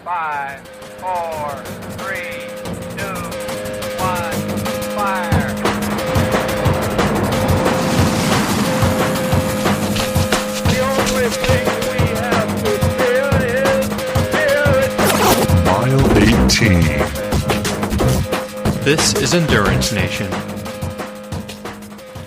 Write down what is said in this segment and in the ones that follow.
5, 4, 3, 2, 1, fire. The only thing we have to fear is fear. Mile 18. This is Endurance Nation.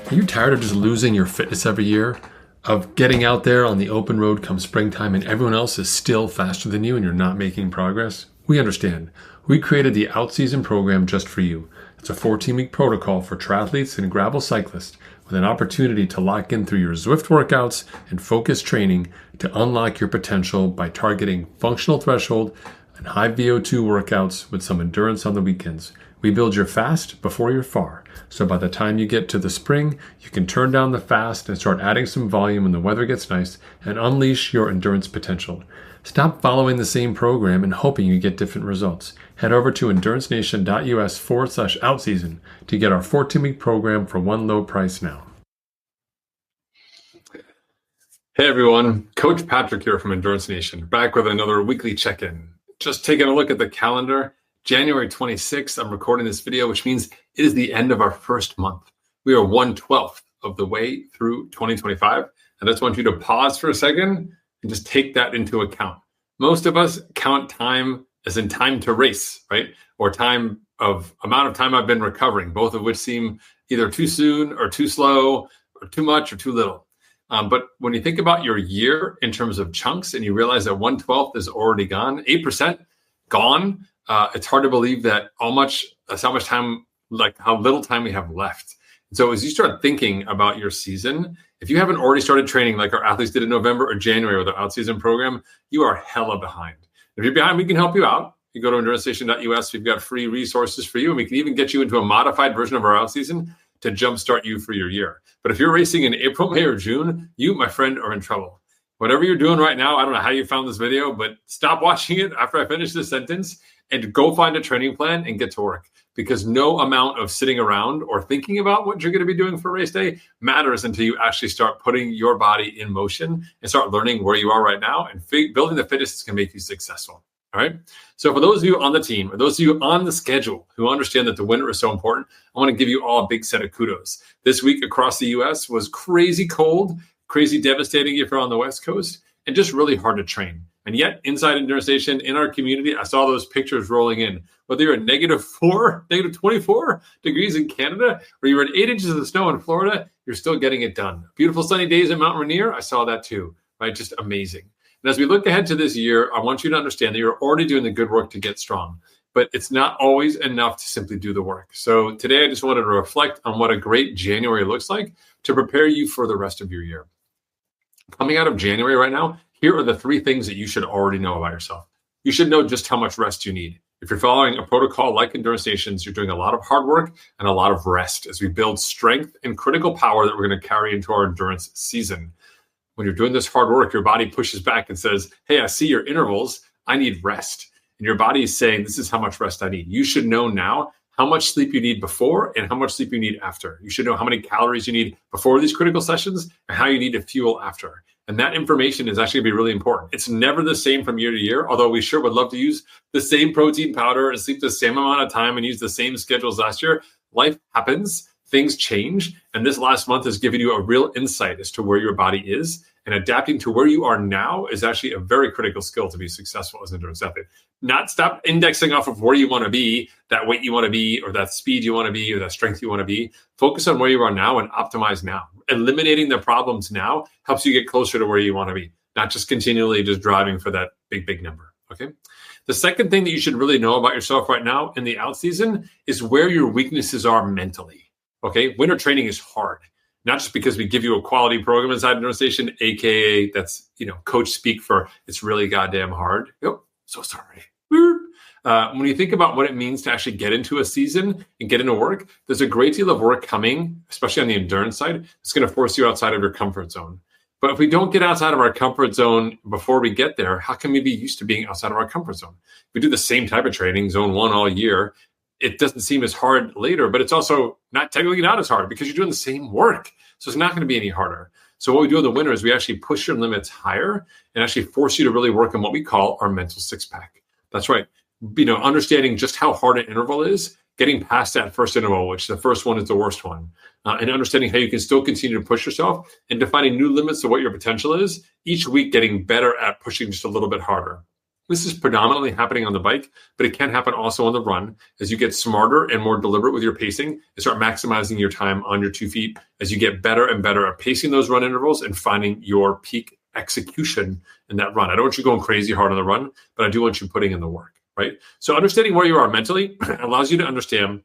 Are you tired of just losing your fitness every year? Of getting out there on the open road come springtime and everyone else is still faster than you and you're not making progress? We understand. We created the Outseason program just for you. It's a 14-week protocol for triathletes and gravel cyclists with an opportunity to lock in through your Zwift workouts and focused training to unlock your potential by targeting functional threshold and high VO2 workouts with some endurance on the weekends. We build your fast before you're far. So by the time you get to the spring, you can turn down the fast and start adding some volume when the weather gets nice and unleash your endurance potential. Stop following the same program and hoping you get different results. Head over to endurancenation.us/outseason to get our 14-week program for one low price now. Hey everyone, Coach Patrick here from Endurance Nation, back with another weekly check-in. Just taking a look at the calendar. January 26th, I'm recording this video, which means it is the end of our first month. We are 1/12 of the way through 2025. And I just want you to pause for a second and just take that into account. Most of us count time as in time to race, right? Or amount of time I've been recovering, both of which seem either too soon or too slow or too much or too little. But when you think about your year in terms of chunks and you realize that 1/12 is already gone, 8% gone, it's hard to believe that how little time we have left. And so as you start thinking about your season, if you haven't already started training like our athletes did in November or January with our Outseason program, you are hella behind. If you're behind, we can help you out. You go to endurancenation.us, we've got free resources for you, and we can even get you into a modified version of our Outseason to jumpstart you for your year. But if you're racing in April, May, or June, you, my friend, are in trouble. Whatever you're doing right now, I don't know how you found this video, but stop watching it after I finish this sentence and go find a training plan and get to work, because no amount of sitting around or thinking about what you're going to be doing for race day matters until you actually start putting your body in motion and start learning where you are right now and building the fitness that's going to make you successful. All right. So for those of you on the team or those of you on the schedule who understand that the winter is so important, I want to give you all a big set of kudos. This week across the U.S. was crazy cold, crazy devastating if you're on the West Coast, and just really hard to train. And yet, inside Endurance Nation, in our community, I saw those pictures rolling in. Whether you're at -4, -24 degrees in Canada, or you're at 8 inches of snow in Florida, you're still getting it done. Beautiful sunny days in Mount Rainier, I saw that too, right? Just amazing. And as we look ahead to this year, I want you to understand that you're already doing the good work to get strong, but it's not always enough to simply do the work. So today, I just wanted to reflect on what a great January looks like to prepare you for the rest of your year. Coming out of January right now, here are the 3 things that you should already know about yourself. You should know just how much rest you need. If you're following a protocol like Endurance Nation's, you're doing a lot of hard work and a lot of rest as we build strength and critical power that we're going to carry into our endurance season. When you're doing this hard work, your body pushes back and says, hey, I see your intervals. I need rest. And your body is saying, this is how much rest I need. You should know now how much sleep you need before and how much sleep you need after. You should know how many calories you need before these critical sessions and how you need to fuel after. And that information is actually going to be really important. It's never the same from year to year, although we sure would love to use the same protein powder and sleep the same amount of time and use the same schedules last year. Life happens, things change, and this last month has given you a real insight as to where your body is. And adapting to where you are now is actually a very critical skill to be successful as an endurance athlete. Not stop indexing off of where you want to be, that weight you want to be, or that speed you want to be, or that strength you want to be. Focus on where you are now and optimize now. Eliminating the problems now helps you get closer to where you want to be, not just continually just driving for that big, big number. Okay. The second thing that you should really know about yourself right now in the out season is where your weaknesses are mentally. Okay. Winter training is hard. Not just because we give you a quality program inside Endurance Nation, aka that's, coach speak for it's really goddamn hard. Oh, so sorry. When you think about what it means to actually get into a season and get into work, there's a great deal of work coming, especially on the endurance side. It's going to force you outside of your comfort zone. But if we don't get outside of our comfort zone before we get there, how can we be used to being outside of our comfort zone? If we do the same type of training, zone 1 all year, it doesn't seem as hard later, but it's also technically not as hard because you're doing the same work. So it's not going to be any harder. So what we do in the winter is we actually push your limits higher and actually force you to really work on what we call our mental 6-pack. That's right. Understanding just how hard an interval is, getting past that first interval, which the first one is the worst one, and understanding how you can still continue to push yourself and defining new limits of what your potential is, each week getting better at pushing just a little bit harder. This is predominantly happening on the bike, but it can happen also on the run as you get smarter and more deliberate with your pacing and start maximizing your time on your 2 feet as you get better and better at pacing those run intervals and finding your peak execution in that run. I don't want you going crazy hard on the run, but I do want you putting in the work, right? So understanding where you are mentally allows you to understand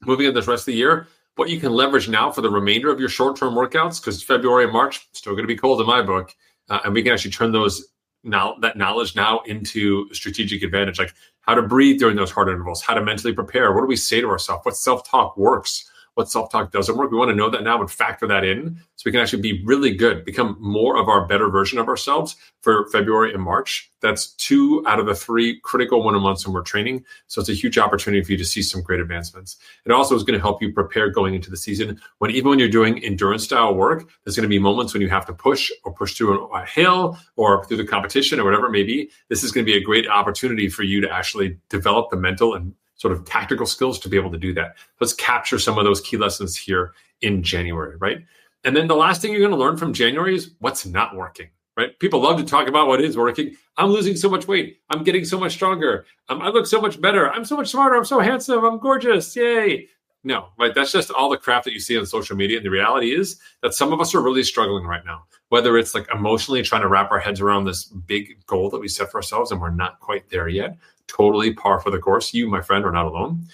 moving into this rest of the year, what you can leverage now for the remainder of your short-term workouts, because February and March, still going to be cold in my book, and we can actually turn that knowledge now into strategic advantage, like how to breathe during those hard intervals, how to mentally prepare. What do we say to ourselves? What self-talk works? What self-talk doesn't work? We want to know that now and factor that in so we can actually be really good, become more of our better version of ourselves for February and March. That's 2 out of the 3 critical winter months when we're training. So it's a huge opportunity for you to see some great advancements. It also is going to help you prepare going into the season even when you're doing endurance style work, there's going to be moments when you have to push through a hill or through the competition or whatever it may be. This is going to be a great opportunity for you to actually develop the mental and sort of tactical skills to be able to do that. Let's capture some of those key lessons here in January, right? And then the last thing you're going to learn from January is what's not working, right? People love to talk about what is working. I'm losing so much weight. I'm getting so much stronger. I look so much better. I'm so much smarter. I'm so handsome. I'm gorgeous. Yay. No, right? That's just all the crap that you see on social media. And the reality is that some of us are really struggling right now, whether it's like emotionally trying to wrap our heads around this big goal that we set for ourselves and we're not quite there yet. Totally par for the course. You, my friend, are not alone.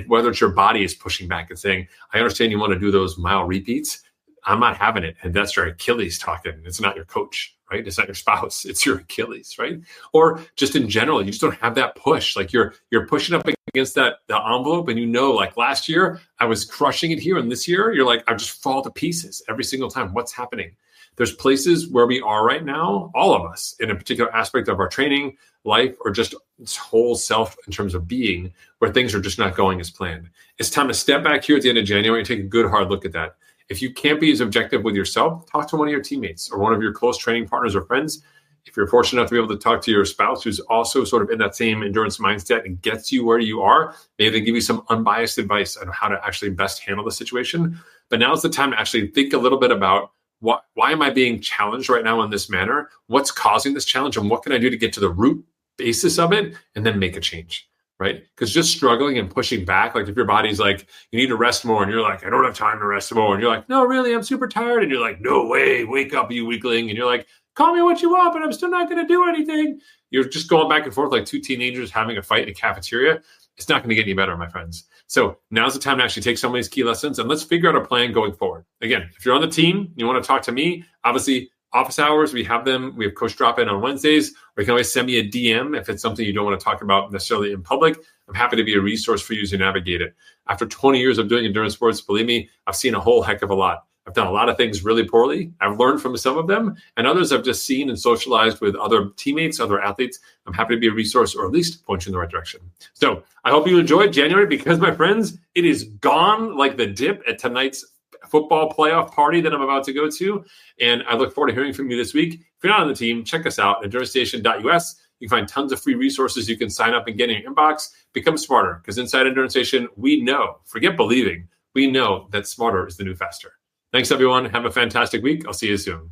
Whether it's your body is pushing back and saying, I understand you want to do those mile repeats. I'm not having it. And that's your Achilles talking. It's not your coach, right? It's not your spouse. It's your Achilles, right? Or just in general, you just don't have that push. Like you're pushing up against the envelope and like last year I was crushing it here. And this year you're like, I just fall to pieces every single time. What's happening? There's places where we are right now, all of us in a particular aspect of our training, life, or just this whole self in terms of being, where things are just not going as planned. It's time to step back here at the end of January and take a good hard look at that. If you can't be as objective with yourself, talk to one of your teammates or one of your close training partners or friends. If you're fortunate enough to be able to talk to your spouse who's also sort of in that same endurance mindset and gets you where you are, maybe they give you some unbiased advice on how to actually best handle the situation. But now's the time to actually think a little bit about why am I being challenged right now in this manner? What's causing this challenge? And what can I do to get to the root basis of it and then make a change, right? Because just struggling and pushing back, like if your body's like, you need to rest more and you're like, I don't have time to rest more. And you're like, no, really, I'm super tired. And you're like, no way, wake up, you weakling. And you're like, call me what you want, but I'm still not going to do anything. You're just going back and forth like 2 teenagers having a fight in a cafeteria. It's not going to get any better, my friends. So now's the time to actually take some of these key lessons and let's figure out a plan going forward. Again, if you're on the team, you want to talk to me, obviously office hours, we have them. We have Coach Drop-In on Wednesdays, or you can always send me a DM if it's something you don't want to talk about necessarily in public. I'm happy to be a resource for you to navigate it. After 20 years of doing endurance sports, believe me, I've seen a whole heck of a lot. I've done a lot of things really poorly. I've learned from some of them, and others I've just seen and socialized with other teammates, other athletes. I'm happy to be a resource or at least point you in the right direction. So I hope you enjoyed January because, my friends, it is gone like the dip at tonight's football playoff party that I'm about to go to. And I look forward to hearing from you this week. If you're not on the team, check us out at EnduranceNation.us. You can find tons of free resources you can sign up and get in your inbox. Become smarter, because inside Endurance Nation, we know, forget believing, we know that smarter is the new faster. Thanks, everyone. Have a fantastic week. I'll see you soon.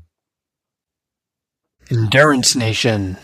Endurance Nation.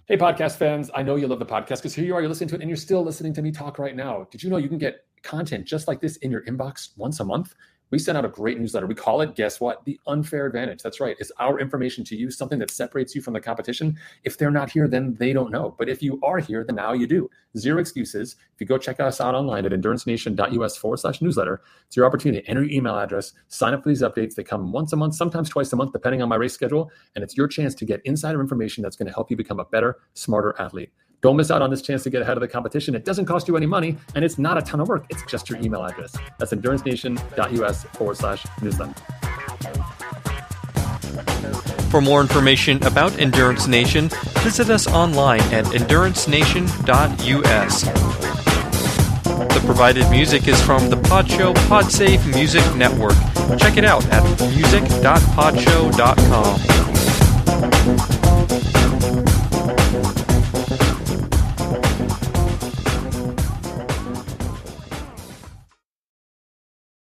Hey, podcast fans. I know you love the podcast because here you are, you're listening to it and you're still listening to me talk right now. Did you know you can get content just like this in your inbox once a month? We send out a great newsletter. We call it, guess what? The Unfair Advantage. That's right. It's our information to you, something that separates you from the competition. If they're not here, then they don't know. But if you are here, then now you do. Zero excuses. If you go check us out online at EnduranceNation.us/newsletter, it's your opportunity to enter your email address, sign up for these updates. They come once a month, sometimes twice a month, depending on my race schedule. And it's your chance to get insider information that's going to help you become a better, smarter athlete. Don't miss out on this chance to get ahead of the competition. It doesn't cost you any money, and it's not a ton of work. It's just your email address. That's EnduranceNation.us/newsletter. For more information about Endurance Nation, visit us online at EnduranceNation.us. The provided music is from the Podshow Podsafe Music Network. Check it out at music.podshow.com.